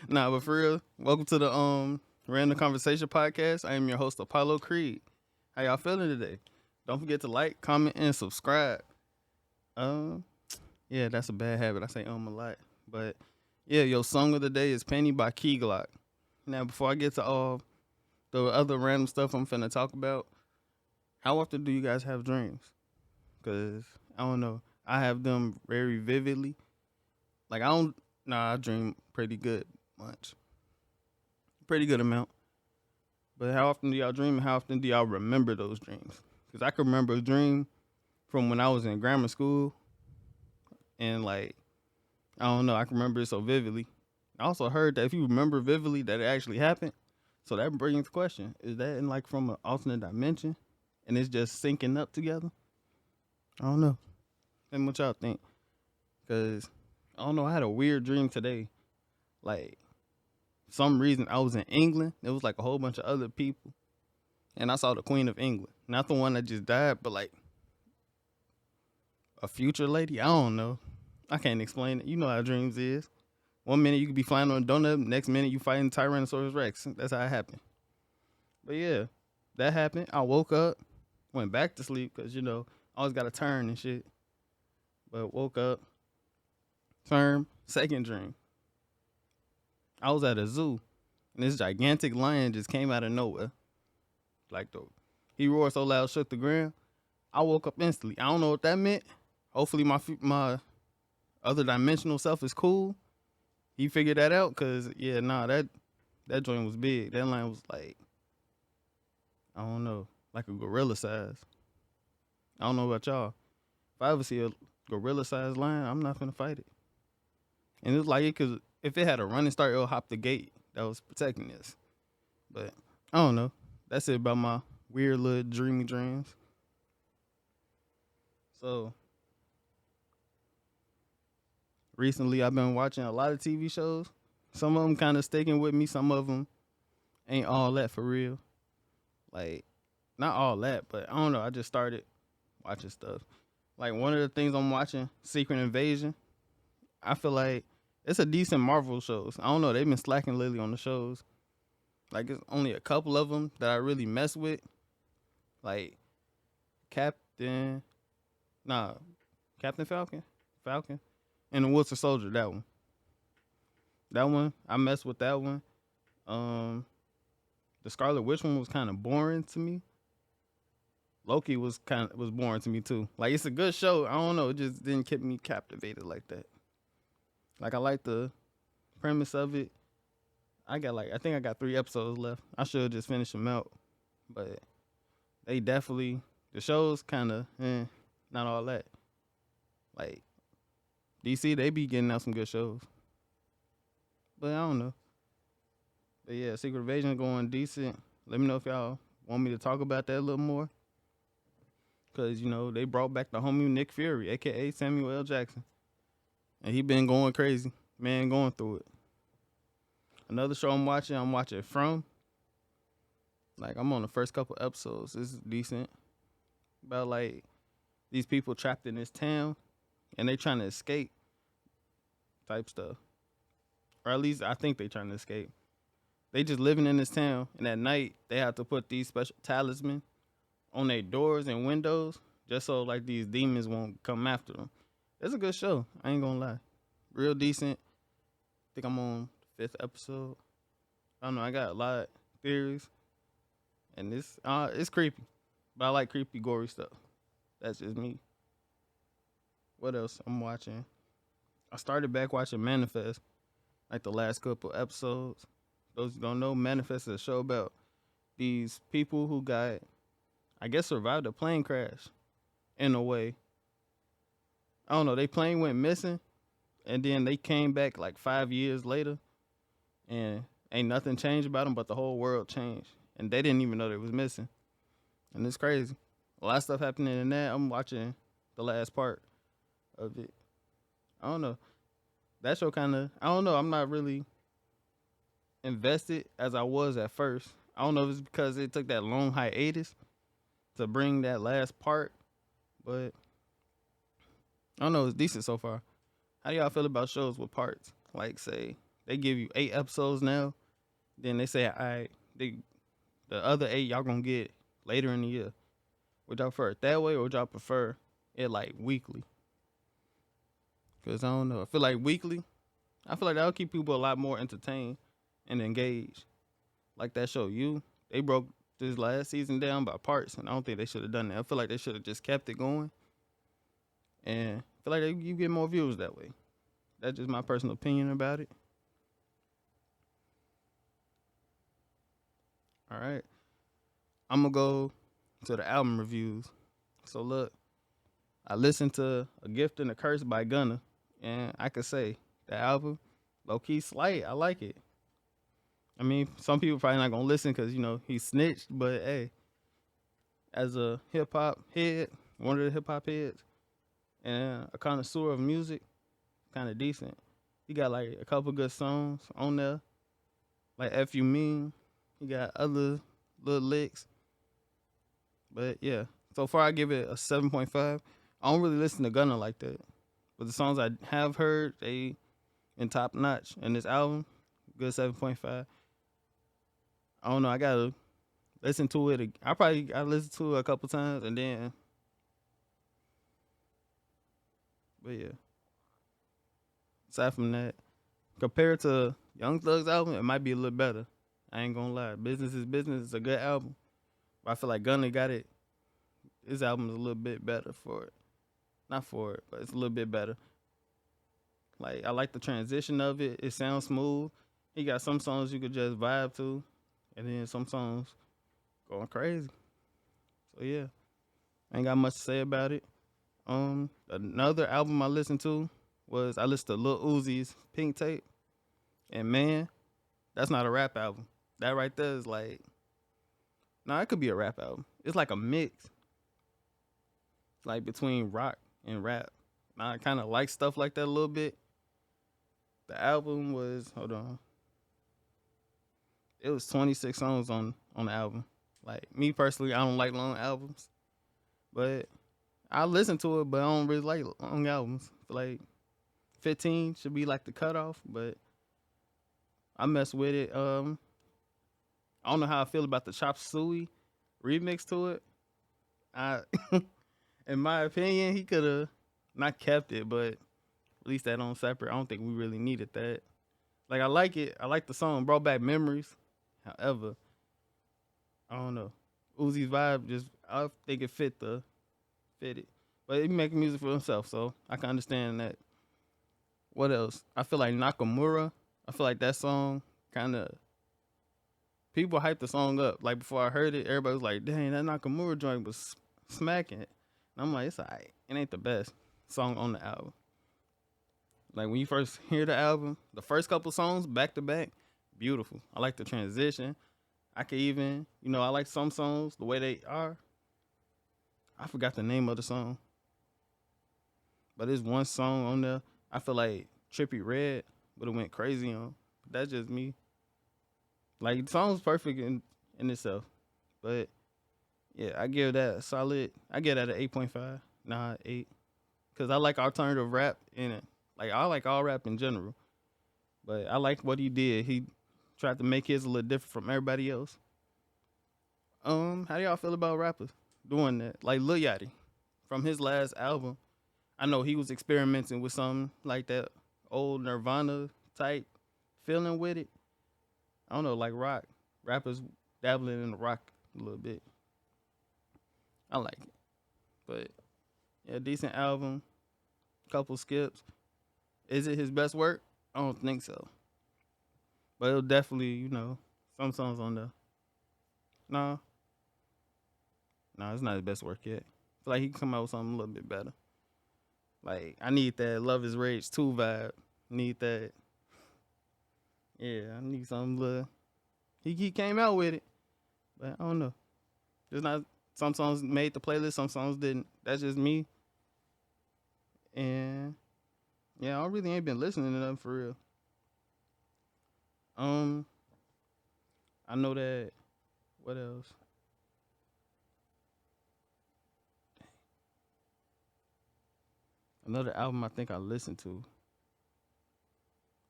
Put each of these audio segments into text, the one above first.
Nah, but for real, welcome to the Random Conversation Podcast. I am your host, Apollo Creed. How y'all feeling today? Don't forget to like, comment, and subscribe. Um, yeah, that's a bad habit. I say a lot. But yeah, your song of the day is Penny by Key Glock. Now, before I get to all the other random stuff I'm finna talk about, how often do you guys have dreams? Because I don't know. I have them very vividly. Like, I dream pretty good, much. Pretty good amount. But how often do y'all dream and how often do y'all remember those dreams? Because I can remember a dream from when I was in grammar school and like, I don't know, I can remember it so vividly. I also heard that if you remember vividly that it actually happened, so that brings the question: is that in like from an alternate dimension, and it's just syncing up together? I don't know. And what y'all think? Cause I don't know. I had a weird dream today. Like some reason I was in England. There was like a whole bunch of other people, and I saw the Queen of England, not the one that just died, but like a future lady. I don't know. I can't explain it. You know how dreams is. One minute you could be flying on a donut, next minute you fighting Tyrannosaurus Rex. That's how it happened. But yeah, that happened. I woke up, went back to sleep because I always got to turn and shit. But woke up, turned, second dream. I was at a zoo, and this gigantic lion just came out of nowhere. Like he roared so loud, shook the ground. I woke up instantly. I don't know what that meant. Hopefully my other dimensional self is cool. He figured that out, cause yeah, nah, that joint was big. That lion was like, I don't know, like a gorilla size. I don't know about y'all. If I ever see a gorilla sized lion, I'm not gonna fight it. And it was like it could, if it had a running start, it'll hop the gate that was protecting this. But I don't know. That's it about my weird little dreamy dreams. So recently, I've been watching a lot of TV shows. Some of them kind of sticking with me. Some of them ain't all that for real. Like, not all that, but I don't know. I just started watching stuff. Like, one of the things I'm watching, Secret Invasion. I feel like it's a decent Marvel shows. I don't know. They've been slacking lately on the shows. Like, it's only a couple of them that I really mess with. Like, Captain, nah, Captain Falcon, and the Winter Soldier. That one, I messed with that one. The Scarlet Witch one was kind of boring to me. Loki was boring to me too. Like it's a good show. I don't know, it just didn't keep me captivated like that. Like I like the premise of it. I think I got 3 episodes left. I should just finish them out, but they definitely the shows kind of not all that. Like DC, they be getting out some good shows, but I don't know. But yeah, Secret Invasion going decent. Let me know if y'all want me to talk about that a little more. Cause they brought back the homie Nick Fury, aka Samuel L. Jackson, and he been going crazy, man, going through it. Another show I'm watching From. Like I'm on the first couple episodes. This is decent. About like these people trapped in this town, and they trying to escape, type stuff, or at least I think they trying to escape. They just living in this town, and at night they have to put these special talisman on their doors and windows just so like these demons won't come after them. It's a good show. I ain't gonna lie, real decent. I think I'm on the 5th episode. I don't know. I got a lot of theories, and it's creepy, but I like creepy, gory stuff. That's just me. What else I'm watching? I started back watching Manifest, like the last couple episodes. Those who don't know, Manifest is a show about these people who got, I guess, survived a plane crash in a way. I don't know. They plane went missing, and then they came back like 5 years later, and ain't nothing changed about them, but the whole world changed, and they didn't even know they was missing, and it's crazy. A lot of stuff happening in that. I'm watching the last part of it. I don't know. That show kind of. I don't know. I'm not really invested as I was at first. I don't know if it's because it took that long hiatus to bring that last part, but I don't know. It's decent so far. How do y'all feel about shows with parts? Like, say, they give you 8 episodes now. Then they say, all right, the other 8 y'all gonna get later in the year. Would y'all prefer it that way, or would y'all prefer it like weekly? Cause I don't know. I feel like weekly. I feel like that'll keep people a lot more entertained and engaged. Like that show, they broke this last season down by parts, and I don't think they should have done that. I feel like they should have just kept it going, and I feel like you get more views that way. That's just my personal opinion about it. All right, I'm gonna go to the album reviews. So look, I listened to A Gift and a Curse by Gunna, and I could say the album, low key slight. I like it. I mean, some people probably not gonna listen because he snitched, but hey, as a hip hop head, one of the hip hop heads, and a connoisseur of music, kind of decent. He got like a couple good songs on there, like "F You Mean." He got other little licks, but yeah. So far, I give it a 7.5. I don't really listen to Gunna like that, but the songs I have heard, they in top notch. And this album, good 7.5. I don't know. I gotta listen to it. I listen to it a couple times, and then, but yeah. Aside from that, compared to Young Thug's album, it might be a little better. I ain't gonna lie. Business is Business is a good album, but I feel like Gunna got it. His album is a little bit better for it. Not for it, but it's a little bit better. Like, I like the transition of it. It sounds smooth. He got some songs you could just vibe to, and then some songs going crazy. So yeah, I ain't got much to say about it. Another album I listened to I listened to Lil Uzi's Pink Tape, and man, that's not a rap album. That right there is like, nah, it could be a rap album. It's like a mix, like between rock and rap. I kind of like stuff like that a little bit. The album was, hold on, it was 26 songs on the album. Like, me personally, I don't like long albums, but I listen to it, but I don't really like long albums. Like 15 should be like the cutoff, but I mess with it. I don't know how I feel about the Chop Suey remix to it. I, in my opinion, he could have not kept it, but released that on separate. I don't think we really needed that. Like, I like it. I like the song. Brought back memories. However, I don't know. Uzi's vibe I think it fit it. But he making music for himself, so I can understand that. What else? I feel like Nakamura. I feel like that song kind of, people hyped the song up. Like, before I heard it, everybody was like, dang, that Nakamura joint was smacking it. And I'm like, it's alright. It ain't the best song on the album. Like, when you first hear the album, the first couple songs back to back, beautiful. I like the transition. I could even, I like some songs the way they are. I forgot the name of the song, but there's one song on there I feel like Trippie Redd would have went crazy on. But that's just me. Like, the song's perfect in itself, but yeah, I give that a solid. I give that an 8.5. Nah, 8, because I like alternative rap in it. Like, I like all rap in general, but I like what he did. He tried to make his a little different from everybody else. How do y'all feel about rappers doing that? Like Lil Yachty, from his last album, I know he was experimenting with something like that old Nirvana type feeling with it. I don't know, like rock. Rappers dabbling in the rock a little bit. I like it. But yeah, decent album. Couple skips. Is it his best work? I don't think so. But it'll definitely, some songs on there. No. No, it's not his best work yet. I feel like he can come out with something a little bit better. Like, I need that Love is Rage 2 vibe. Need that. Yeah, I need something little. He came out with it. But I don't know. There's not, some songs made the playlist, some songs didn't. That's just me. And yeah, I really ain't been listening to them for real. I know that. What else? Another album I think I listened to.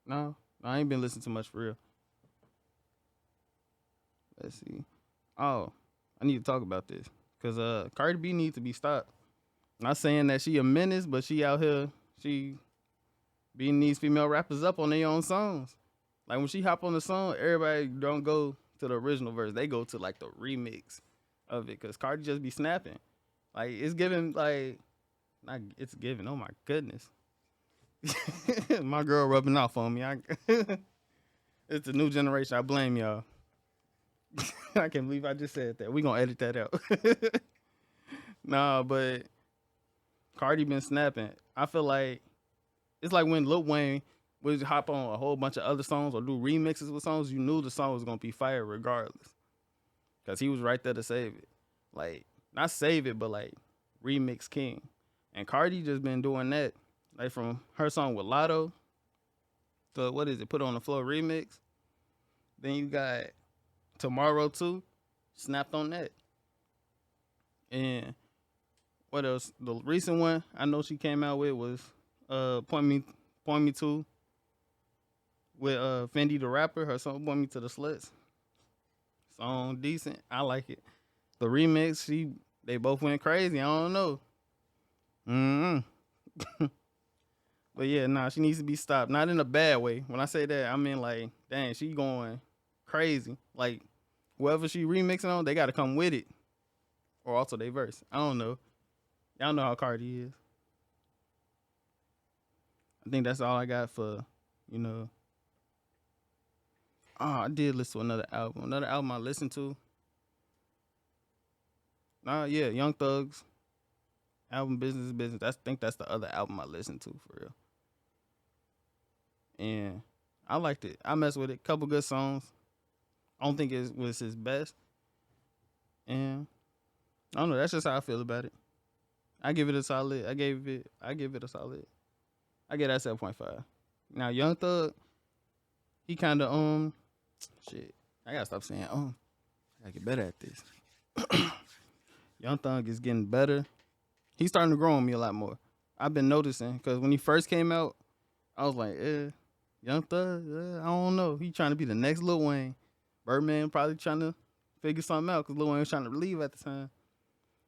No, I ain't been listening to much for real. Let's see. Oh, I need to talk about this because Cardi B needs to be stopped. Not saying that she a menace, but she out here she beating these female rappers up on their own songs. Like when she hop on the song, everybody don't go to the original verse. They go to like the remix of it because Cardi just be snapping. Like it's giving like not it's giving. Oh my goodness, my girl rubbing off on me. It's the new generation. I blame y'all. I can't believe I just said that. We gonna edit that out. Nah, but Cardi been snapping. I feel like it's like when Lil Wayne would hop on a whole bunch of other songs or do remixes with songs. You knew the song was gonna be fire regardless, cause he was right there to save it. Like not save it, but like remix king. And Cardi just been doing that, like from her song with Lotto to what is it? Put on the Floor remix. Then you got Tomorrow too, snapped on that. And what else? The recent one I know she came out with was Point Me To with Fendi the rapper. Her song Point Me to the Sluts. Song decent. I like it. The remix, they both went crazy. I don't know. But yeah, nah, she needs to be stopped. Not in a bad way. When I say that, I mean like, dang, she going crazy. Like whoever she remixing on, they got to come with it, or also they verse. I don't know. Y'all know how Cardi is. I think that's all I got for, you know. Oh, I did listen to another album. Another album I listened to. Yeah, Young Thug's album Business is Business. I think that's the other album I listened to for real. And I liked it. I messed with it. Couple good songs. I don't think it was his best. And I don't know. That's just how I feel about it. I give it a solid. I give it a solid. I get that 7.5. Now Young Thug, he kind of shit. I gotta stop saying I gotta get better at this. Young Thug is getting better. He's starting to grow on me a lot more. I've been noticing because when he first came out, I was like, Young Thug, I don't know. He trying to be the next Lil Wayne. Birdman probably trying to figure something out because Lil Wayne was trying to leave at the time.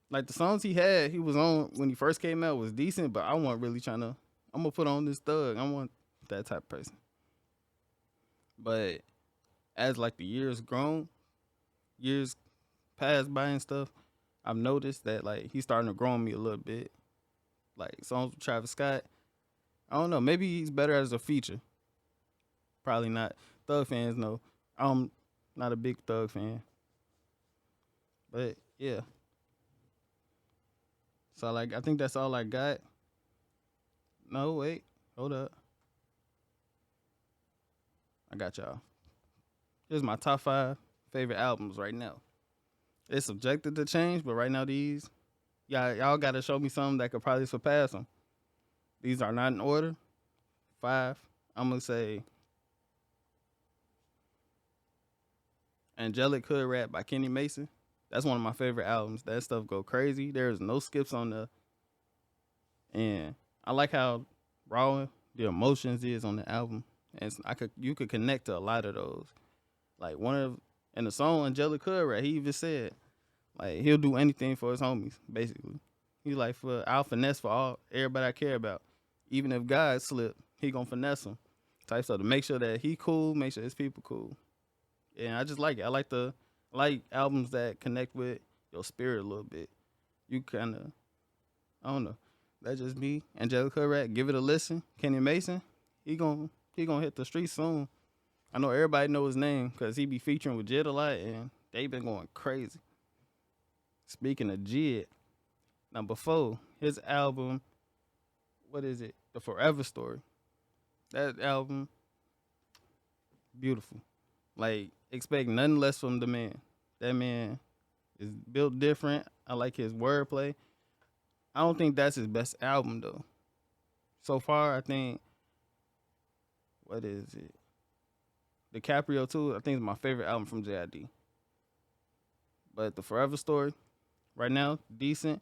Like the songs he was on when he first came out was decent, but I wasn't really trying to. I'm gonna put on this Thug. I want that type of person. But as like the years passed by and stuff, I've noticed that like he's starting to grow on me a little bit. Like songs with Travis Scott, I don't know. Maybe he's better as a feature. Probably not. Thug fans know. I'm not a big Thug fan. But yeah. So like I think that's all I got. No, wait. Hold up. I got y'all. Here's my top 5 favorite albums right now. It's subjected to change, but right now y'all gotta show me something that could probably surpass them. These are not in order. 5. I'm gonna say Angelic Hood Rat by Kenny Mason. That's one of my favorite albums. That stuff go crazy. There's no skips on the. And I like how raw the emotions is on the album, and you could connect to a lot of those. Like in the song Angelic Hood Rat, he even said like he'll do anything for his homies. Basically, he's like I'll finesse for everybody I care about. Even if God slip, he gonna finesse him. Type stuff to make sure that he cool, make sure his people cool. And I just like it. I like albums that connect with your spirit a little bit. You kind of, I don't know. That's just me. Angelica Rat, give it a listen. Kenny Mason, he gonna hit the streets soon. I know everybody know his name because he be featuring with Jid a lot, and they been going crazy. Speaking of Jid, now before his album, what is it? The Forever Story. That album, beautiful. Like, expect nothing less from the man. That man is built different. I like his wordplay. I don't think that's his best album, though. So far, I think, what is it? DiCaprio 2, I think is my favorite album from JID. But The Forever Story, right now, decent.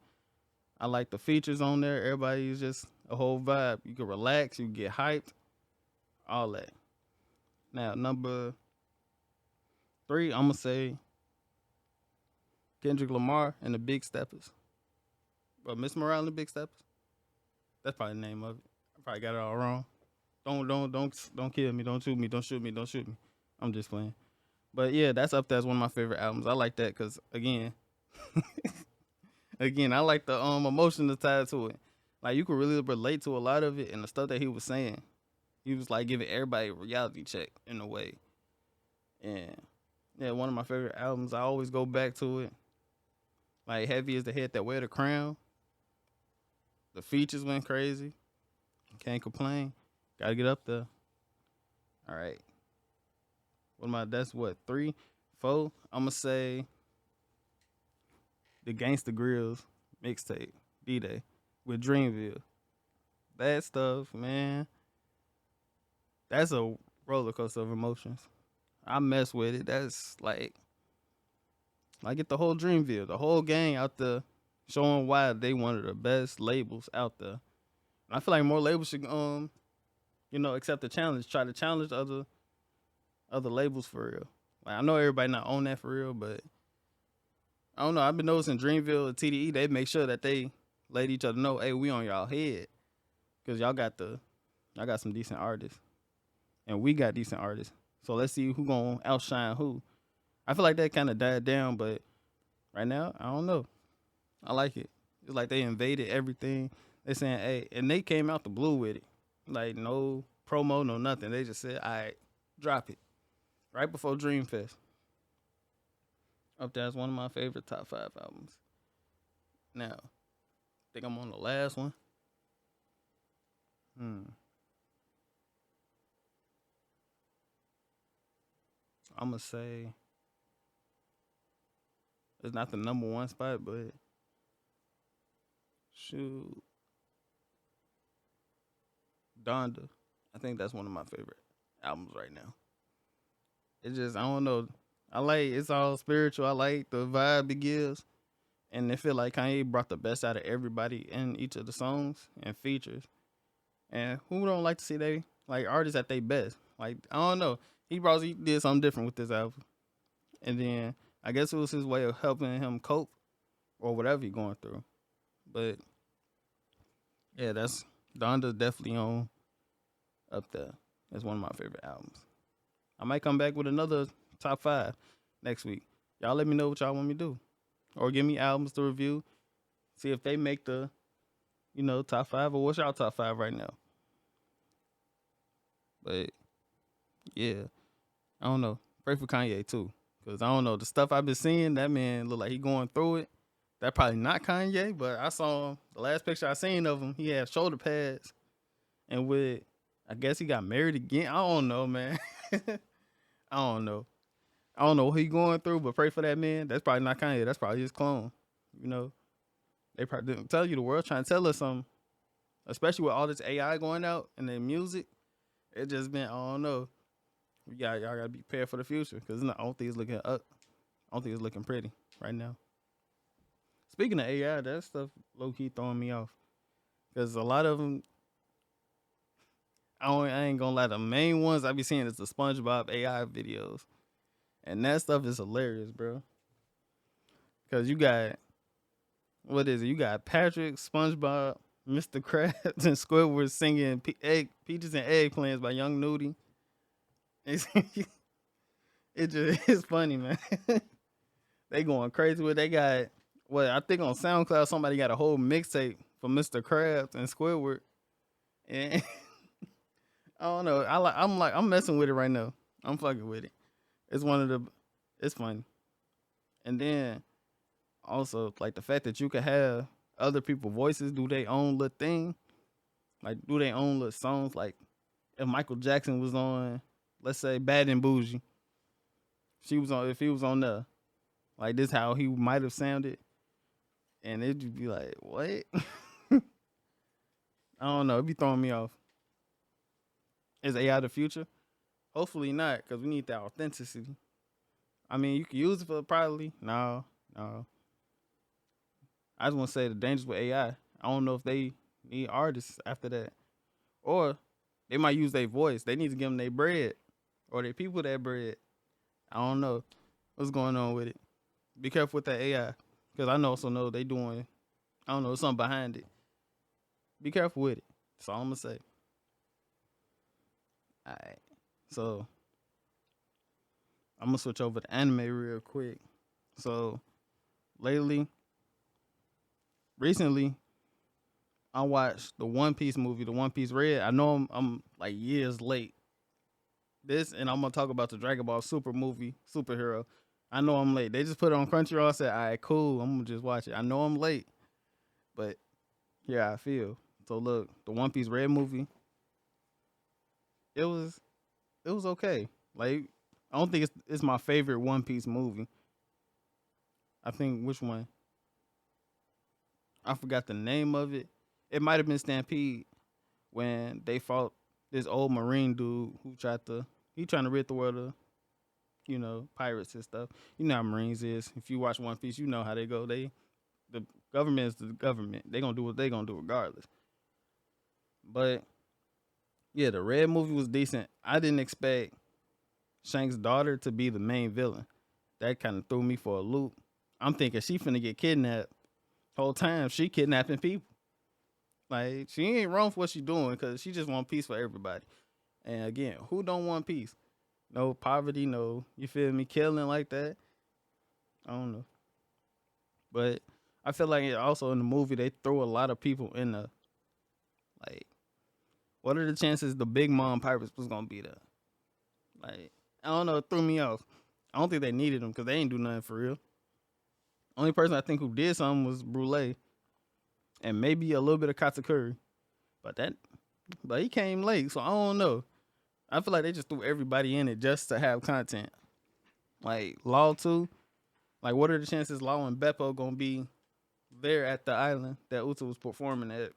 I like the features on there. Everybody is just a whole vibe. You can relax, you can get hyped, all that. Now, number 3, I'm gonna say Kendrick Lamar and the Big Steppers. But Miss Morale and the Big Steppers. That's probably the name of it. I probably got it all wrong. Don't kill me. Don't shoot me. Don't shoot me. Don't shoot me. I'm just playing. But yeah, that's up there as one of my favorite albums. I like that because again, I like the emotion that's tied to it. Like you could really relate to a lot of it and the stuff that he was saying. He was like giving everybody a reality check in a way. And yeah, one of my favorite albums. I always go back to it. Like Heavy is the Head That Wear the Crown. The features went crazy. Can't complain. Gotta get up there. All right. That's what, 3, 4? I'm gonna say the Gangsta Grills mixtape, D-Day, with Dreamville. That stuff, man. That's a roller coaster of emotions. I mess with it. That's like I get the whole Dreamville, the whole gang out there showing why they one of the best labels out there. And I feel like more labels should accept the challenge, try to challenge other labels for real. Like I know everybody not on that for real, but I don't know. I've been noticing Dreamville and TDE, they make sure that they let each other know, hey, we on y'all head. Cause y'all got some decent artists. And we got decent artists. So let's see who gonna outshine who. I feel like that kind of died down, but right now, I don't know. I like it. It's like they invaded everything. They saying, hey, and they came out the blue with it. Like no promo, no nothing. They just said, all right, drop it. Right before Dreamfest. Up there is one of my favorite top 5 albums. Now, I think I'm on the last one. I'm going to say it's not the number 1 spot, but shoot. Donda. I think that's one of my favorite albums right now. It just, I don't know. It's all spiritual. I like the vibe it gives. And I feel like Kanye brought the best out of everybody in each of the songs and features. And who don't like to see they like artists at their best? Like, I don't know. He did something different with this album. And then I guess it was his way of helping him cope or whatever he's going through. But yeah, that's Donda definitely on up there. That's one of my favorite albums. I might come back with another top 5 next week. Y'all let me know what y'all want me to do. Or give me albums to review. See if they make the, top 5 or what's y'all top 5 right now. But yeah, I don't know. Pray for Kanye too. Because I don't know. The stuff I've been seeing, that man look like he going through it. That probably not Kanye, but I saw him. The last picture I seen of him, he had shoulder pads. And I guess he got married again. I don't know, man. I don't know. I don't know what he going through, but pray for that man. That's probably not Kanye. That's probably his clone. They probably didn't tell you the world trying to tell us something. Especially with all this AI going out and the music. It just been, I don't know. Y'all gotta be prepared for the future. Because I don't think it's looking up. I don't think it's looking pretty right now. Speaking of AI, that stuff low-key throwing me off. Because a lot of them, I ain't gonna lie, the main ones I be seeing is the SpongeBob AI videos. And that stuff is hilarious, bro. Because you got, what is it? You got Patrick, SpongeBob, Mr. Krabs, and Squidward singing Peaches and Eggplants by Young Nudie. It's funny, man. They going crazy with it. They got, I think on SoundCloud, somebody got a whole mixtape for Mr. Krabs and Squidward. And I don't know. I'm messing with it right now. I'm fucking with it. It's funny. And then also like the fact that you could have other people's voices do their own little thing, like do their own little songs. Like if Michael Jackson was on, let's say Bad and Bougie, if he was on there, like this how he might have sounded, and it'd just be like, what? I don't know. It'd be throwing me off. Is AI the future? Hopefully not, because we need that authenticity. I mean, you can use it for probably. No. I just want to say the dangers with AI. I don't know if they need artists after that. Or they might use their voice. They need to give them their bread. or they people that bred. I don't know what's going on with it. Be careful with that AI, because I know also know they doing. I don't know something behind it. Be careful with it. That's all I'm gonna say. All right, so I'm gonna switch over to anime real quick. So lately, recently, I watched the One Piece movie, the One Piece Red. I know I'm like years late. This and I'm gonna talk about the Dragon Ball Super movie, superhero. I know I'm late. They just put it on Crunchyroll. I said, all right, cool. I'm gonna just watch it. I know I'm late, but yeah, I feel. So look, the One Piece Red movie, it was it was okay. Like I don't think it's my favorite One Piece movie. I think which one? I forgot the name of it. It might have been Stampede when they fought this old Marine dude who trying to rid the world of pirates and stuff. You know how Marines is. If you watch One Piece, you know how they go. The government is the government. They gonna do what they gonna do regardless. But yeah, the Red movie was decent. I didn't expect Shank's daughter to be the main villain. That kind of threw me for a loop. I'm thinking she finna get kidnapped. Whole time she kidnapping people. Like she ain't wrong for what she doing because she just want peace for everybody. And again, who don't want peace? No poverty, no, you feel me, killing like that. I don't know. But I feel like also in the movie they throw a lot of people in the like. What are the chances the Big Mom Pirates was gonna be there? Like I don't know, it threw me off. I don't think they needed them because they ain't do nothing for real. Only person I think who did something was Brule and maybe a little bit of Katakuri, but but he came late, so I don't know. I feel like they just threw everybody in it just to have content. Like Law too. Like what are the chances Law and Beppo gonna be there at the island that Uta was performing at?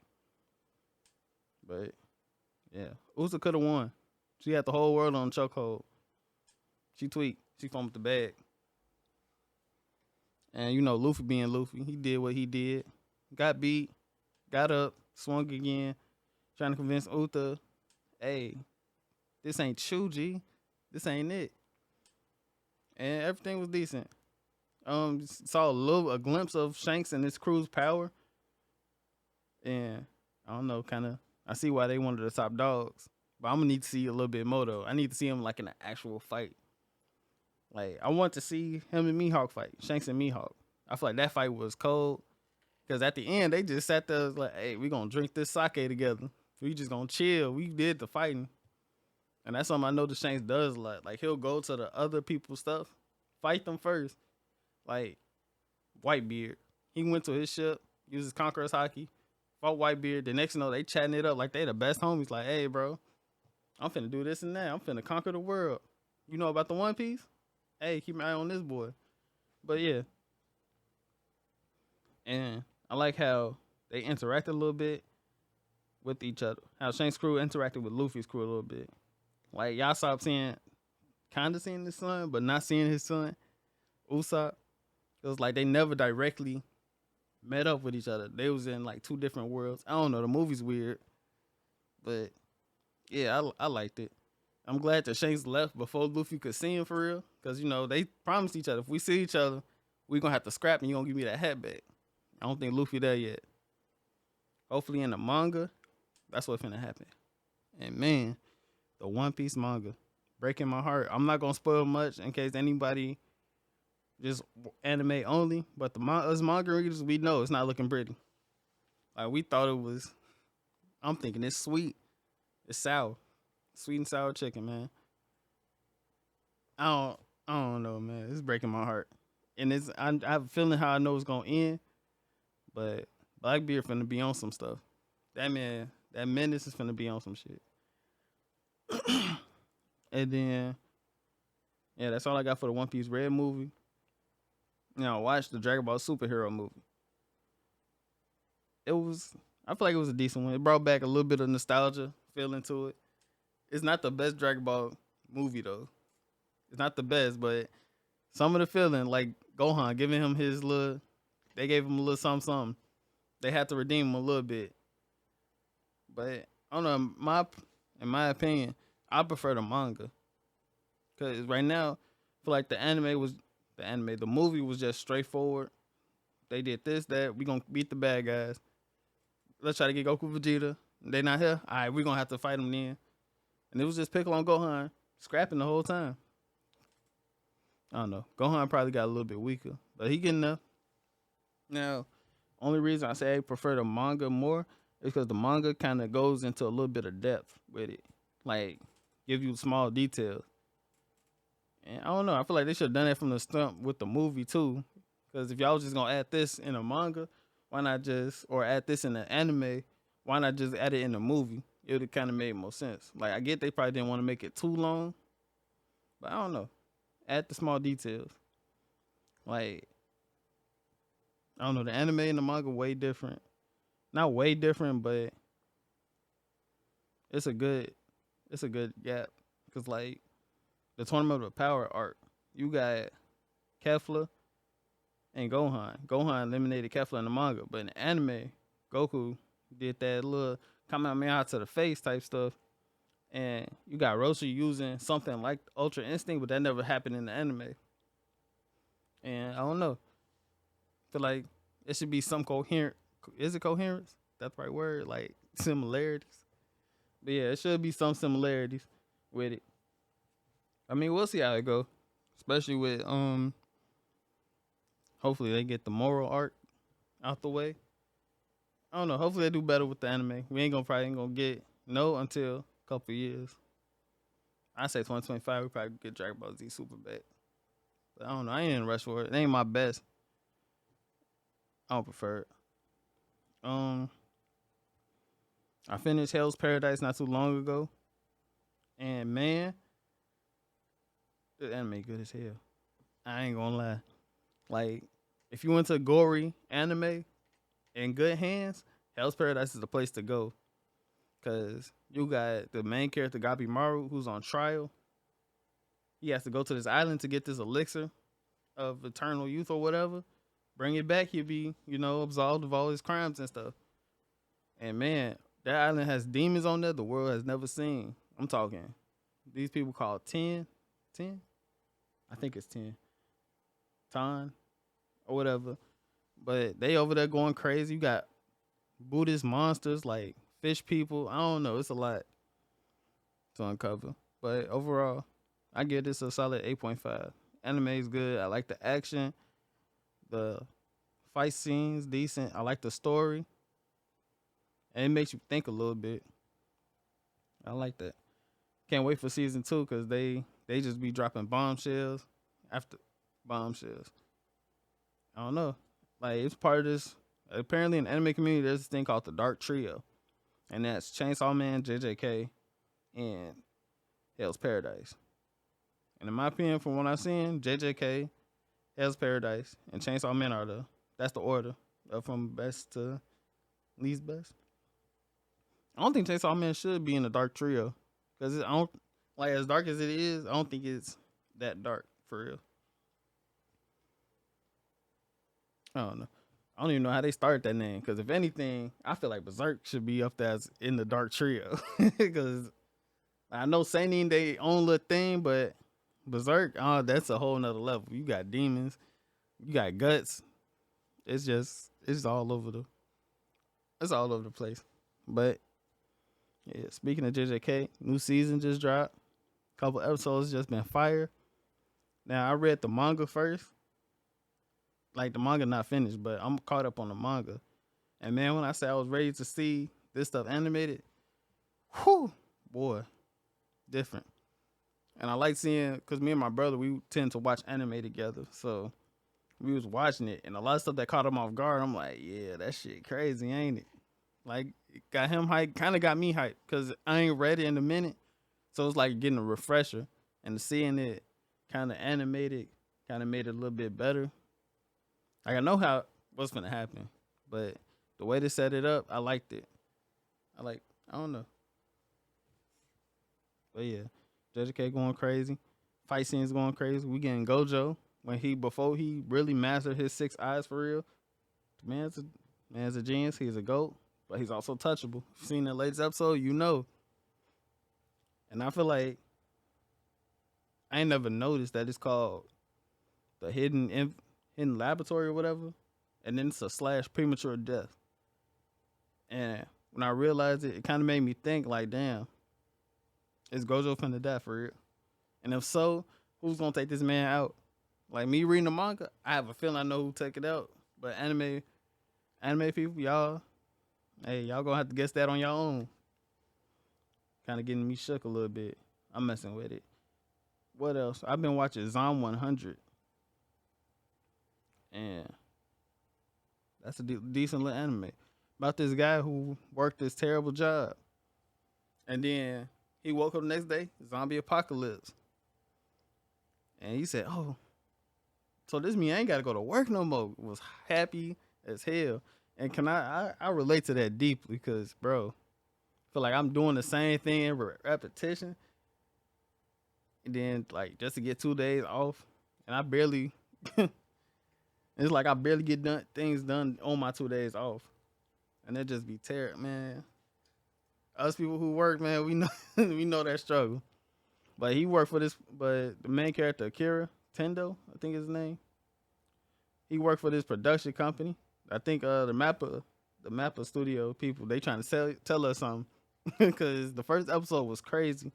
But yeah, Uta could have won. She had the whole world on chokehold. She tweaked. She foamed the bag. And Luffy being Luffy, he did what he did. Got beat, got up, swung again, trying to convince Uta, hey, this ain't Chuji. This ain't it. And everything was decent. Saw a glimpse of Shanks and his crew's power. And I don't know, kind of, I see why they wanted the top dogs. But I'm gonna need to see a little bit more though. I need to see him like in an actual fight. Like I want to see him and Mihawk fight, Shanks and Mihawk. I feel like that fight was cold. Cause at the end they just sat there like, hey, we gonna drink this sake together. We just gonna chill. We did the fighting. And that's something I know the Shanks does a lot. Like he'll go to the other people's stuff, fight them first. Like Whitebeard. He went to his ship, uses Conqueror's Hockey, fought Whitebeard. The next they chatting it up like they the best homies. Like, hey bro, I'm finna do this and that. I'm finna conquer the world. You know about the One Piece? Hey, keep my eye on this boy. But yeah. And I like how they interacted a little bit with each other. How Shank's crew interacted with Luffy's crew a little bit. Like y'all stopped kind of seeing his son, but not seeing his son, Usopp. It was like they never directly met up with each other. They was in like two different worlds. I don't know. The movie's weird, but yeah, I liked it. I'm glad that Shanks left before Luffy could see him for real, because they promised each other if we see each other, we gonna have to scrap and you gonna give me that hat back. I don't think Luffy there yet. Hopefully in the manga, that's what's gonna happen. And man, the One Piece manga breaking my heart. I'm not gonna spoil much in case anybody just anime only, but us manga readers, we know it's not looking pretty. Like we thought it was. I'm thinking it's sweet, it's sour, sweet and sour chicken, man. I don't know, man. It's breaking my heart, and I have a feeling how I know it's gonna end, but Blackbeard finna be on some stuff. That Menace is finna be on some shit. And then, yeah, that's all I got for the One Piece Red movie. Now, watch the Dragon Ball superhero movie. I feel like it was a decent one. It brought back a little bit of nostalgia feeling to it. It's not the best Dragon Ball movie, though. It's not the best, but some of the feeling, like Gohan giving him they gave him a little something. They had to redeem him a little bit. But, I don't know, in my opinion, I prefer the manga. Cause right now, I feel like the movie was just straightforward. They did this, that. We gonna beat the bad guys. Let's try to get Goku, Vegeta. They not here. All right, we gonna have to fight them then. And it was just Piccolo and Gohan scrapping the whole time. I don't know. Gohan probably got a little bit weaker, but he getting there. Now, only reason I say I prefer the manga more is because the manga kind of goes into a little bit of depth with it, like give you small details. And I don't know. I feel like they should have done that from the stump with the movie too. Because if y'all was just gonna add this in a manga, why not just or add this in the anime? Why not just add it in the movie? It would have kind of made more sense. Like I get they probably didn't want to make it too long, but I don't know. Add the small details. Like I don't know, the anime and the manga way different. Not way different, but it's a good gap. Cause like the Tournament of the Power arc, you got Kefla and Gohan. Gohan eliminated Kefla in the manga, but in the anime, Goku did that little Kamehameha to the face type stuff. And you got Roshi using something like Ultra Instinct, but that never happened in the anime. And I don't know. Feel like it should be some coherent. Is it coherence? That's the right word. Like similarities. But yeah, it should be some similarities with it. I mean, we'll see how it go. Especially with hopefully they get the moral arc out the way. I don't know. Hopefully they do better with the anime. We probably ain't gonna get until a couple years. I say 2025 we probably get Dragon Ball Z Super back. But I don't know. I ain't in a rush for it. It ain't my best. I don't prefer it. I finished Hell's Paradise not too long ago. And man, the anime good as hell. I ain't gonna lie. Like, if you went to gory anime in good hands, Hell's Paradise is the place to go. Cause you got the main character Gabimaru who's on trial. He has to go to this island to get this elixir of eternal youth or whatever. Bring it back, he'll be, absolved of all his crimes and stuff. And man, that island has demons on there the world has never seen. I'm talking these people called 10? I think it's 10. Ton or whatever. But they over there going crazy. You got Buddhist monsters like fish people. I don't know. It's a lot to uncover. But overall, I give this a solid 8.5. Anime is good. I like the action. The fight scenes, decent. I like the story. And it makes you think a little bit. I like that. Can't wait for season 2 because they just be dropping bombshells after bombshells. I don't know. Like, it's part of this. Apparently, in the anime community, there's this thing called the Dark Trio. And that's Chainsaw Man, JJK, and Hell's Paradise. And in my opinion, from what I've seen, JJK, Hell's Paradise, and Chainsaw Man that's the order from best to least best. I don't think Chainsaw Man should be in the Dark Trio. Because I don't, like, as dark as it is, I don't think it's that dark, for real. I don't know. I don't even know how they started that name. Because if anything, I feel like Berserk should be up there in the Dark Trio. Because I know Seinen, they own little thing, but Berserk, that's a whole nother level. You got demons. You got guts. It's all over the place. But yeah, speaking of JJK, new season just dropped. Couple episodes just been fire. Now I read the manga first. Like the manga not finished, but I'm caught up on the manga. And man, when I say I was ready to see this stuff animated, whew, boy, different. And I like seeing, because me and my brother, we tend to watch anime together. So we was watching it, and a lot of stuff that caught him off guard, I'm like, yeah, that shit crazy, ain't it? Like, it got him hyped, kind of got me hyped, because I ain't read it in a minute. So it's like getting a refresher, and seeing it kind of animated kind of made it a little bit better. Like, I know what's going to happen, but the way they set it up, I liked it. I don't know. But yeah, JJK going crazy. Fight scenes going crazy. We getting Gojo before he really mastered his 6 eyes for real. The man's a genius. He's a GOAT, but he's also touchable. If you've seen the latest episode, you know. And I feel like I ain't never noticed that it's called the hidden laboratory or whatever, and then it's a slash premature death. And when I realized it, it kind of made me think like, damn, is Gojo finna die for real? And if so, who's gonna take this man out? Like me reading the manga, I have a feeling I know who take it out. But anime people, y'all, hey, y'all gonna have to guess that on your own. Kind of getting me shook a little bit. I'm messing with it. What else? I've been watching Zom 100, and that's a decent little anime about this guy who worked this terrible job, and then he woke up the next day, zombie apocalypse, and he said, "Oh, so this mean I ain't gotta go to work no more." Was happy as hell, and can I relate to that deeply because, bro, I feel like I'm doing the same thing in repetition, and then like just to get 2 days off, and I barely. It's like I barely get things done on my 2 days off, and it just be terrible, man. Us people who work, man, we know we know that struggle. But he worked for this. But the main character, Akira Tendo, I think is his name. He worked for this production company. I think the Mappa Studio people, they trying to tell us something because the first episode was crazy.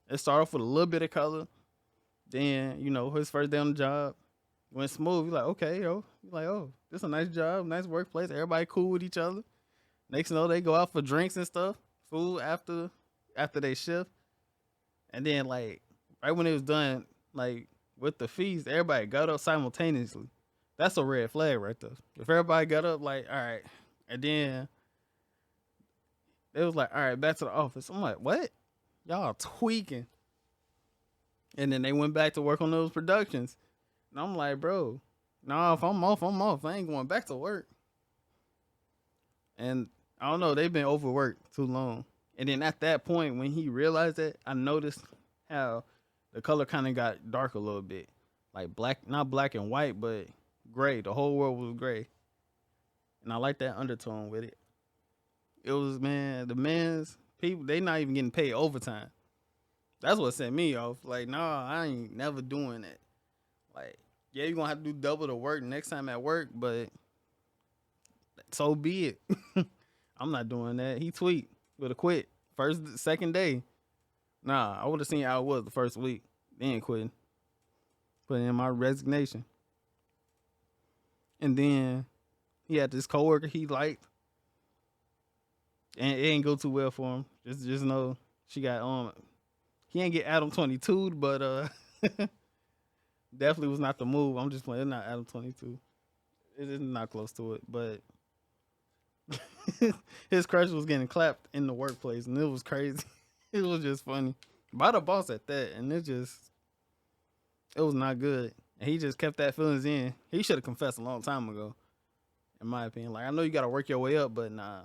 It started off with a little bit of color. Then his first day on the job went smooth. You're like, okay, yo. You're like, oh, this is a nice job, nice workplace. Everybody cool with each other. Next thing you know, they go out for drinks and stuff, food after they shift. And then like right when it was done, like with the feast, everybody got up simultaneously. That's a red flag right there. If everybody got up, like, all right, and then it was like, all right, back to the office. I'm like, what? Y'all tweaking. And then they went back to work on those productions. And I'm like, bro, nah, if I'm off, I'm off. I ain't going back to work. And I don't know, they've been overworked too long. And then at that point, when he realized that, I noticed how the color kind of got dark a little bit. Like black, not black and white, but gray. The whole world was gray. And I like that undertone with it. It was, man, the men's people, they not even getting paid overtime. That's what set me off. Like, nah, I ain't never doing that. Like, yeah, you're going to have to do double the work next time at work, but so be it. I'm not doing that. He tweet. Would have quit. Second day. Nah, I would have seen how it was the first week. Then quitting. Putting in my resignation. And then he had this coworker he liked. And it ain't go too well for him. Just know she got he ain't get Adam 22, but definitely was not the move. I'm just playing. It's not Adam 22. It is not close to it, but his crush was getting clapped in the workplace, and it was crazy. It was just funny by the boss at that, and it was not good. And he just kept that feelings in. He should have confessed a long time ago, in my opinion. Like, I know you got to work your way up, but nah.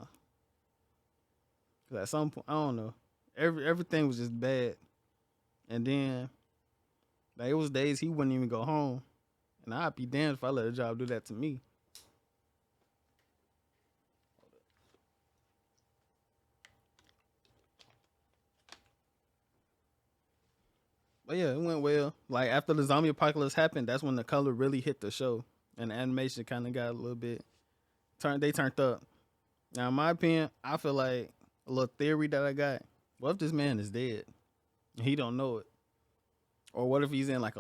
'Cause at some point, I don't know. Everything was just bad, and then like it was days he wouldn't even go home, and I'd be damned if I let a job do that to me. But yeah, it went well. Like after the zombie apocalypse happened, that's when the color really hit the show, and the animation kind of got a little bit They turned up. Now, in my opinion, I feel like a little theory that I got. What if this man is dead and he don't know it, or what if he's in like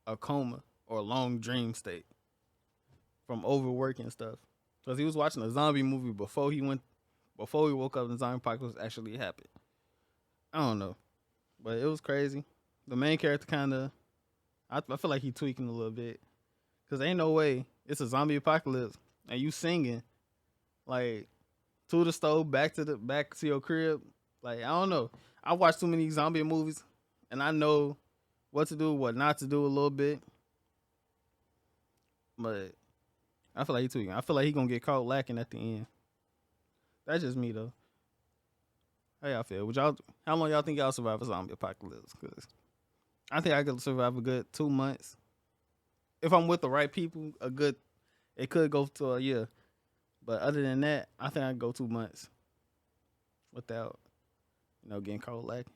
a coma or a long dream state from overworking stuff? Because he was watching a zombie movie before he woke up and the zombie apocalypse actually happened. I don't know, but it was crazy. The main character I feel like he tweaking a little bit, because ain't no way it's a zombie apocalypse and you singing like to the stove, back to your crib. Like, I don't know. I watched too many zombie movies, and I know what to do, what not to do a little bit. But I feel like he tweaking. I feel like he gonna get caught lacking at the end. That's just me though. How y'all feel? How long y'all think y'all survive a zombie apocalypse? Because I think I could survive a good 2 months. If I'm with the right people, it could go to a year. But other than that, I think I can go 2 months without, getting cold lacking.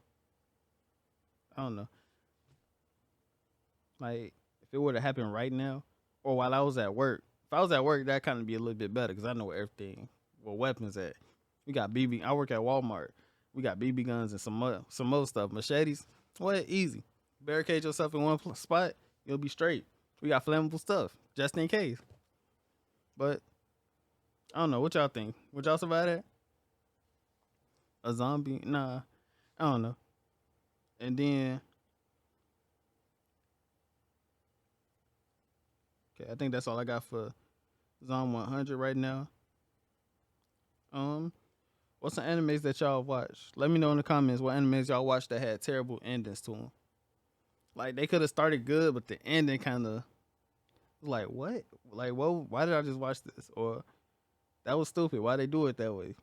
I don't know. Like if it were to happen right now, or while I was at work. If I was at work, that kind of be a little bit better because I know where everything, where weapons at. We got BB. I work at Walmart. We got BB guns and some more stuff. Machetes. What easy. Barricade yourself in one spot. You'll be straight. We got flammable stuff just in case. But I don't know. What y'all think? Would y'all survive that? A zombie? Nah. I don't know. And then, okay, I think that's all I got for Zone 100 right now. Um, what's some animes that y'all watch? Let me know in the comments what animes y'all watched that had terrible endings to them. Like they could have started good, but the ending kind of like what? Like what? Why did I just watch this? Or that was stupid. Why they do it that way?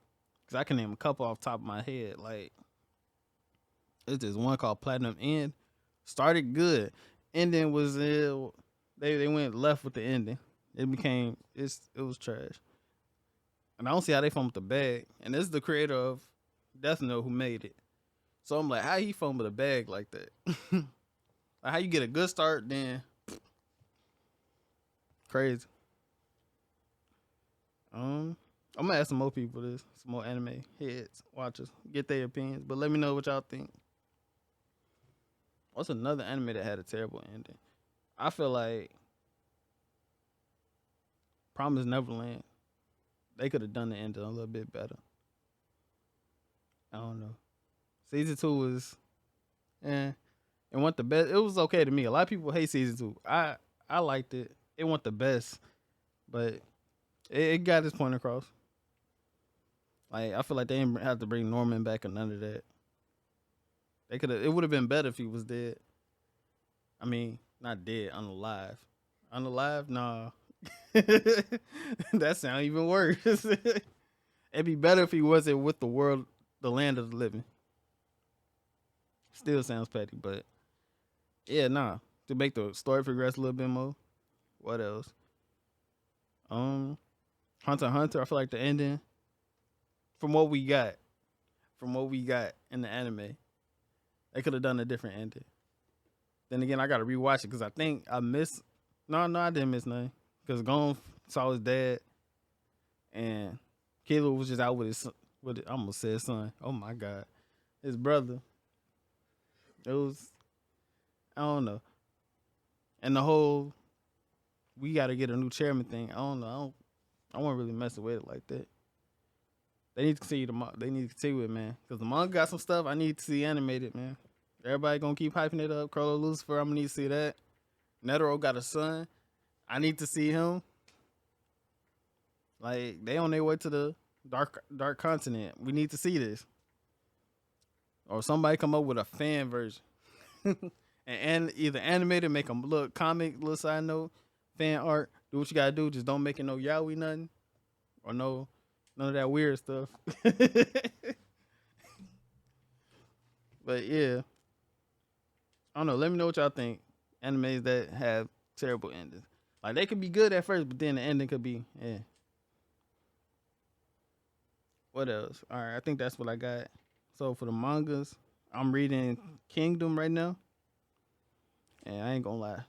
Cause I can name a couple off the top of my head. Like it's this one called Platinum End. Started good, ending was they went left with the ending. It was trash. And I don't see how they fumbled the bag. And this is the creator of Death Note who made it. So I'm like, how he fumbled the bag like that? Like how you get a good start, then crazy. I'm gonna ask some more people this, some more anime heads, watchers, get their opinions. But let me know what y'all think. What's another anime that had a terrible ending? I feel like Promise Neverland. They could have done the ending a little bit better. I don't know. Season 2 was, it went the best. It was okay to me. A lot of people hate season 2. I liked it. It went the best, but it got its point across. Like I feel like they didn't have to bring Norman back or none of that. They could have. It would have been better if he was dead. I mean, not dead, unalive. Unalive? Nah. That sounds even worse. It'd be better if he wasn't with the world, the land of the living. Still sounds petty, but yeah, nah. To make the story progress a little bit more. What else? Hunter x Hunter. I feel like the ending, from what we got, in the anime, they could have done a different ending. Then again, I gotta rewatch it because I think I missed. No, I didn't miss nothing. Because Gon saw his dad, and Kilo was just out with I almost said son. Oh my god, his brother. It was, I don't know, and the whole we got to get a new chairman thing. I don't know. I won't really mess with it like that. They need to see They need to see it, man. Because the manga got some stuff I need to see animated, man. Everybody gonna keep hyping it up. Crollo Lucifer, I'm gonna need to see that. Netero got a son. I need to see him. Like they on their way to the dark continent. We need to see this. Or somebody come up with a fan version. and either animate it, make them look comic, little side note, fan art. Do what you gotta do. Just don't make it no yaoi nothing. Or no none of that weird stuff. But yeah. I don't know. Let me know what y'all think. Animes that have terrible endings. Like they could be good at first, but then the ending could be, yeah. What else? All right, I think that's what I got. So for the mangas, I'm reading Kingdom right now, and I ain't gonna lie,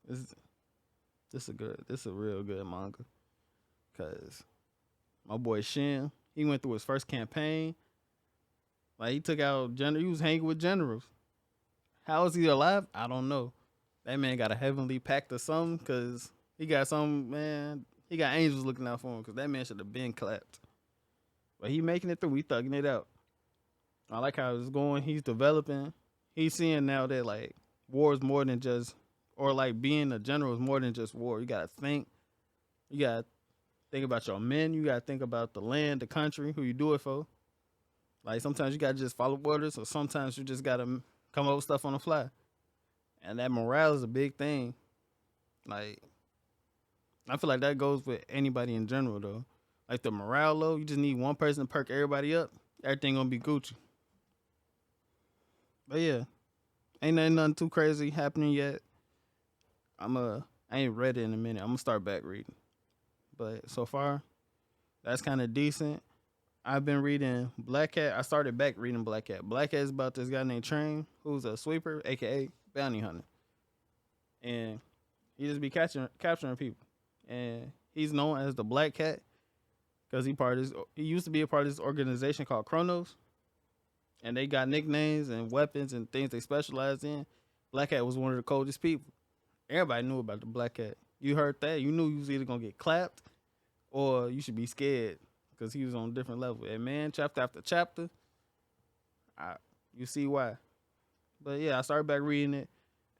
this a real good manga, cause my boy Shin, he went through his first campaign. Like he took out he was hanging with generals. How is he alive? I don't know. That man got a heavenly pact or something, cause he got some man. He got angels looking out for him, cause that man should have been clapped. But he making it through. He thugging it out. I like how it's going. He's developing. He's seeing now that like war is more than just, or like being a general is more than just war. You gotta think. You gotta think about your men. You gotta think about the land, the country, who you do it for. Like sometimes you gotta just follow orders, or sometimes you just gotta come up with stuff on the fly. And that morale is a big thing. Like I feel like that goes with anybody in general though. Like the morale low, you just need one person to perk everybody up. Everything gonna be Gucci. But yeah, ain't nothing too crazy happening yet. I ain't read it in a minute. I'm gonna start back reading. But so far, that's kind of decent. I've been reading Black Cat. I started back reading Black Cat. Black Cat is about this guy named Train, who's a sweeper, aka bounty hunter. and he just be capturing people, and he's known as the Black Cat because he used to be a part of this organization called Chronos, and they got nicknames and weapons and things they specialize in. Black Cat was one of the coldest people. Everybody knew about the Black Cat. You heard that, you knew you was either gonna get clapped or you should be scared because he was on a different level. And man, chapter after chapter, I, you see why. But yeah, I started back reading it.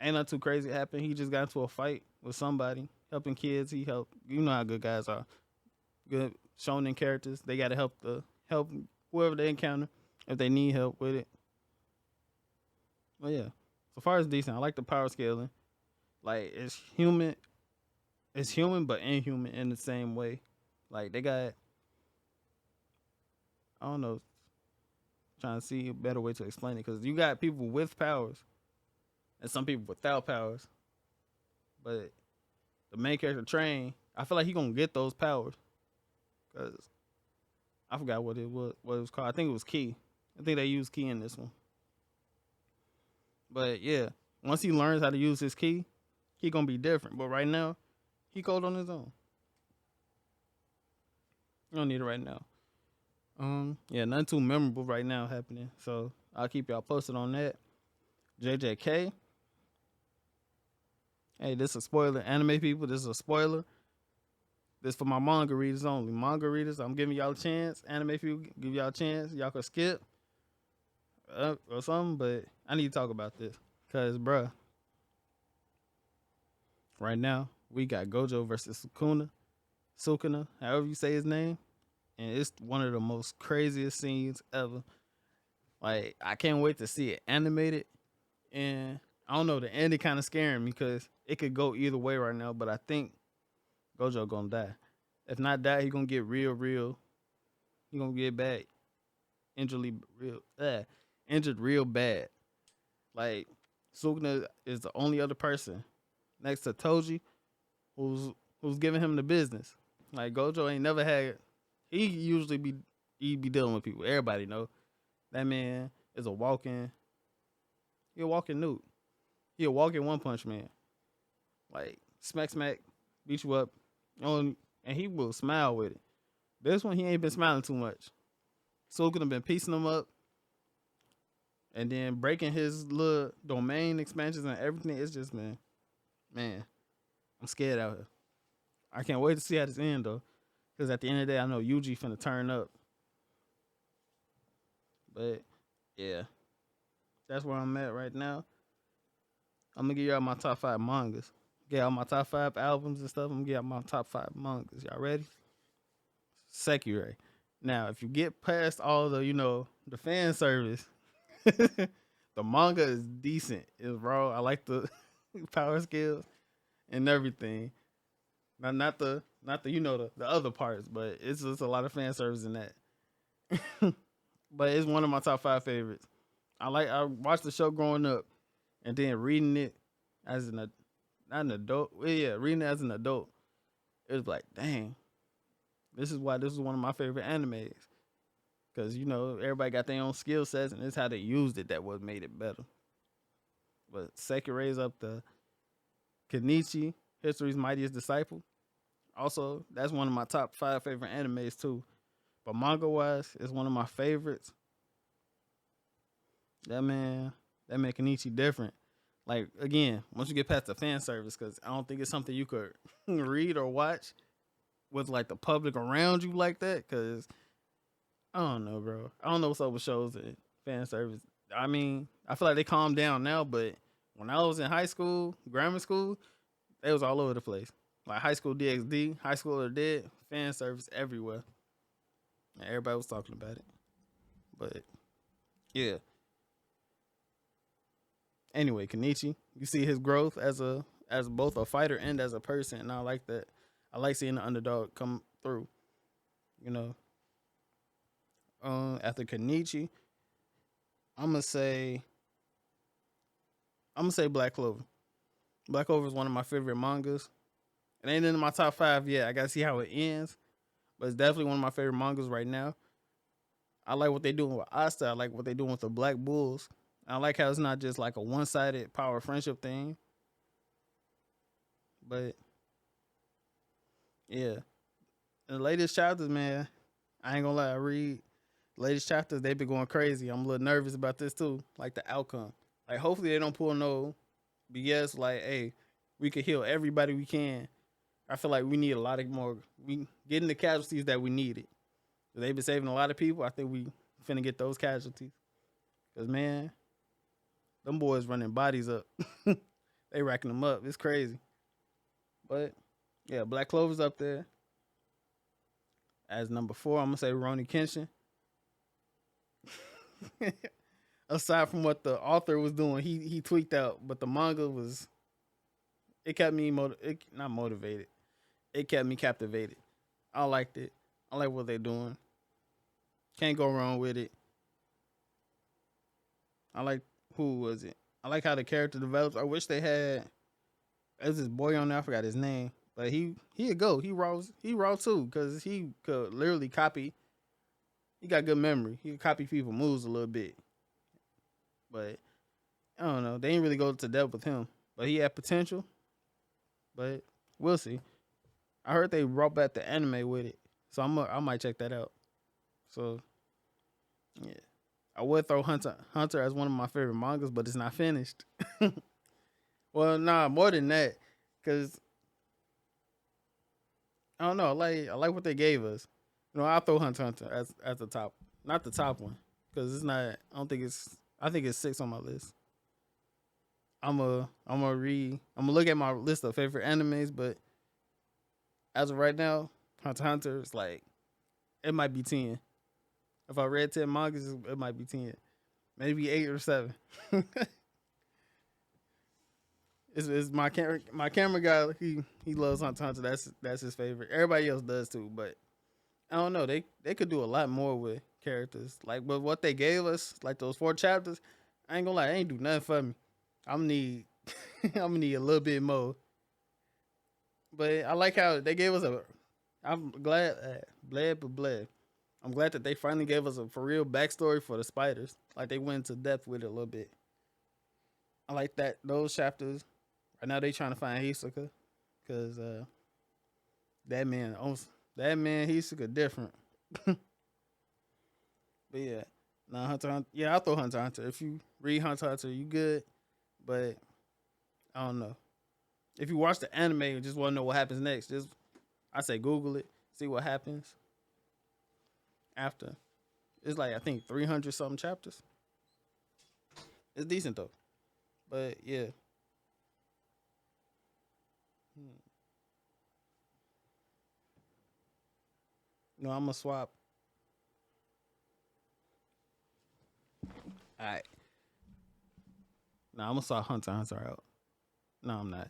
Ain't nothing too crazy happened. He just got into a fight with somebody, helping kids. He helped. You know how good guys are. Good shonen characters. They got to help whoever they encounter if they need help with it. But yeah, so far it's decent. I like the power scaling. Like it's human but inhuman in the same way. Like they got, I don't know, trying to see a better way to explain it because you got people with powers and some people without powers. But the main character Train, I feel like he gonna get those powers because I forgot what it was called. I think it was Key. I think they used Key in this one. But yeah, once he learns how to use his key, he gonna be different. But right now, he cold on his own. You don't need it right now. Yeah, nothing too memorable right now happening. So I'll keep y'all posted on that. JJK. Hey, this is a spoiler. Anime people, this is a spoiler. This for my manga readers only. Manga readers, I'm giving y'all a chance. Anime people, give y'all a chance. Y'all can skip or something, but I need to talk about this. Because, bruh, right now, we got Gojo versus Sukuna, however you say his name. And it's one of the most craziest scenes ever. Like, I can't wait to see it animated. And I don't know, the ending kind of scaring me because it could go either way right now. But I think Gojo gonna die. If not die, he gonna get real. He gonna get bad, injured real bad. Like Sukuna is the only other person next to Toji who's giving him the business. Like Gojo ain't never had. He be dealing with people. Everybody know that man is he a walking nuke. He a walking One Punch Man. Like smack, beat you up, and he will smile with it. This one he ain't been smiling too much. Sukuna been piecing him up, and then breaking his little domain expansions and everything. It's just man, I'm scared out here. I can't wait to see how this end though, because at the end of the day, I know Yuji finna turn up. But yeah, that's where I'm at right now. I'm gonna give y'all my top 5 mangas. Get out my top 5 albums and stuff. I'm gonna give y'all my top 5 mangas. Y'all ready? Sekirei. Now, if you get past all the, the fan service, the manga is decent. It's raw. I like the power skills and everything. Not the the other parts, but it's just a lot of fan service in that. But it's one of my top 5 favorites. I watched the show growing up, and then reading it as not an adult. Well, yeah, reading it as an adult, it was like, dang, this is why this is one of my favorite animes. Because everybody got their own skill sets, and it's how they used it that what made it better. But Sekirei's up the Kenichi, History's Mightiest Disciple. Also, that's one of my top 5 favorite animes too. But manga wise, it's one of my favorites. That man Kenichi different. Like again, once you get past the fan service, because I don't think it's something you could read or watch with like the public around you like that. Because I don't know, bro. I don't know what's up with shows and fan service. I mean, I feel like they calmed down now, but when I was in high school, grammar school, they was all over the place. Like High School DxD, High School of the Dead, fan service everywhere. And everybody was talking about it. But yeah. Anyway, Kenichi, you see his growth as both a fighter and as a person, and I like that. I like seeing the underdog come through. After Kenichi, I'm gonna say Black Clover. Black Clover is one of my favorite mangas. It ain't in my top 5 yet. I gotta see how it ends, but it's definitely one of my favorite mangas right now. I like what they're doing with Asta. I like what they're doing with the Black Bulls. I like how it's not just like a one-sided power friendship thing. But yeah, the latest chapters, man, I ain't gonna lie, I read latest chapters, they've been going crazy. I'm a little nervous about this too, like the outcome. Like hopefully they don't pull no BS. Like, hey, we could heal everybody we can. I feel like we need a lot of more. We getting the casualties that we needed. They've been saving a lot of people. I think we finna get those casualties. Cause man, them boys running bodies up. They racking them up. It's crazy. But yeah, Black Clover's up there as number 4. I'm gonna say Ronnie Kenshin. Aside from what the author was doing, he tweaked out, but the manga was it kept me not motivated. It kept me captivated. I liked it. I like what they're doing. Can't go wrong with it. I like who was it? I like how the character develops. I wish they had there's this boy on there, I forgot his name. But he'd go. He raw too, because he could literally copy. He got good memory. He could copy people moves a little bit. But I don't know. They didn't really go to depth with him. But he had potential. But we'll see. I heard they brought back the anime with it. So I might check that out. So yeah. I would throw Hunter as one of my favorite mangas, but it's not finished. Well, nah, more than that. Cause I don't know, I like what they gave us. You know, I'll throw Hunter as the top. Not the top one. Cause it's not I think it's 6 on my list. I'm gonna look at my list of favorite animes, but as of right now, Hunter is like it might be 10. If I read 10 mangas, it might be 10. Maybe 8 or 7. It's my camera guy, he loves Hunter. That's his favorite. Everybody else does too, but I don't know. They could do a lot more with characters. Like, but what they gave us, like those 4 chapters, I ain't gonna lie, they ain't do nothing for me. I'm gonna need I'm gonna need a little bit more. But I like how they gave us I'm glad I'm glad that they finally gave us a for real backstory for the spiders. Like they went into depth with it a little bit. I like that those chapters. Right now they trying to find Hisoka, cause that man Hisoka different. But yeah, nah, Hunter. Yeah, I'll throw Hunter. If you read Hunter, you good. But I don't know. If you watch the anime and just want to know what happens next, I say Google it, see what happens after. It's like I think 300 something chapters. It's decent though. But yeah. No, I'm gonna swap. All right. No, I'm gonna swap Hunter out. No, I'm not.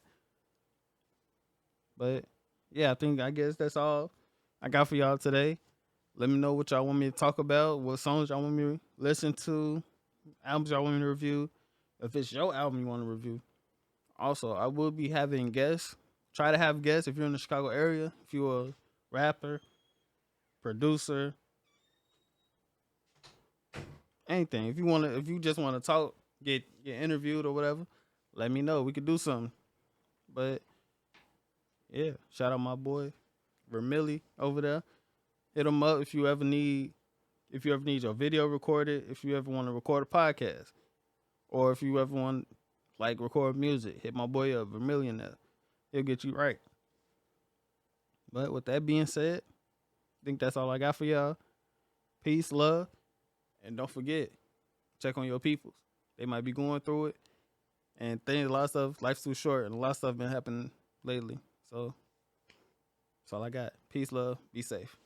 But yeah, I guess that's all I got for y'all today. Let me know what y'all want me to talk about, what songs y'all want me to listen to, albums y'all want me to review. If it's your album you want to review. Also, I will be having guests. Try to have guests if you're in the Chicago area. If you're a rapper, producer, anything. If you just want to talk, get interviewed or whatever, let me know. We could do something. But yeah, shout out my boy Vermillion over there. Hit him up if you ever need your video recorded, if you ever want to record a podcast, or if you ever want like record music, hit my boy up Vermillionaire. He'll get you right. But with that being said, I think that's all I got for y'all. Peace, love, and don't forget, check on your peoples. They might be going through it, and a lot of stuff. Life's too short, and a lot of stuff been happening lately. So that's all I got. Peace, love, be safe.